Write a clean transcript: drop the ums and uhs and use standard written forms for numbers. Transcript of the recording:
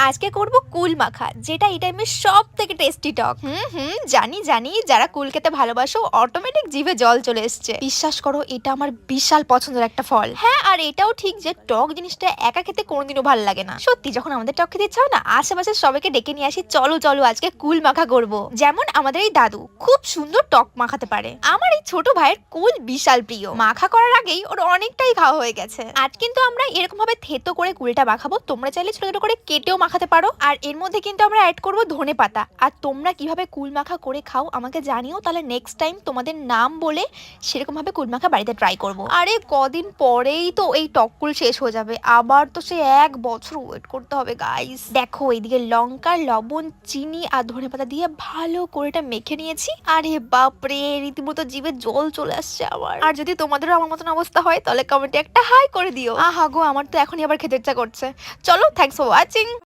আজকে করব কুল মাখা, যেটা এই টাইমে সব থেকে টেস্টি টক। জানি জানি, যারা কুল খেতে ভালোবাসো অটোমেটিক জিভে জল চলে এসছে। বিশ্বাস করো, এটা আমার বিশাল পছন্দের একটা ফল। হ্যাঁ, আর এটাও ঠিক যে টক জিনিসটা একা খেতে কোনোদিনও ভালো লাগে না। সত্যি, যখন আমাদের টক খেতে ইচ্ছা হয় না, আশেপাশের সবাইকে ডেকে নিয়ে আসি, চলো চলো আজকে কুল মাখা করব। যেমন আমাদের এই দাদু খুব সুন্দর টক মাখাতে পারে, আমার এই ছোট ভাইয়ের কুল বিশাল প্রিয়। মাখা করার আগেই ওর অনেকটাই খাওয়া হয়ে গেছে। আজ কিন্তু আমরা এরকম ভাবে থেতো করে কুলটা মাখাবো, তোমরা চাইলে ছোট ছোট করে কেটেও মাখাতে পারো। আর এর মধ্যে কিন্তু আমরা অ্যাড করব ধনে পাতা। আর তোমরা কিভাবে কুল মাখা করে খাও আমাকে জানিও, তাহলে নেক্সট টাইম তোমাদের নাম বলে সেরকম ভাবে কুল মাখা বাড়িতে ট্রাই করব। আরে কদিন পরেই তো এই টক কুল শেষ হয়ে যাবে, আবার তো সে 1 বছর ওয়েট করতে হবে গাইস। দেখো, এইদিকে লঙ্কা, লবণ, চিনি আর ধনে পাতা দিয়ে ভালো করে এটা মেখে নিয়েছি। আরে বাপরে, রীতিমতো জিভে জল চলে আসছে আমার। আর যদি তোমাদেরও আমার মতন অবস্থা হয় তাহলে কমেন্টে একটা হাই করে দিও। আহা গো, আমার তো এখনই আবার খেতে ইচ্ছা করছে। চলো, থ্যাঙ্কস ফর ওয়াচিং।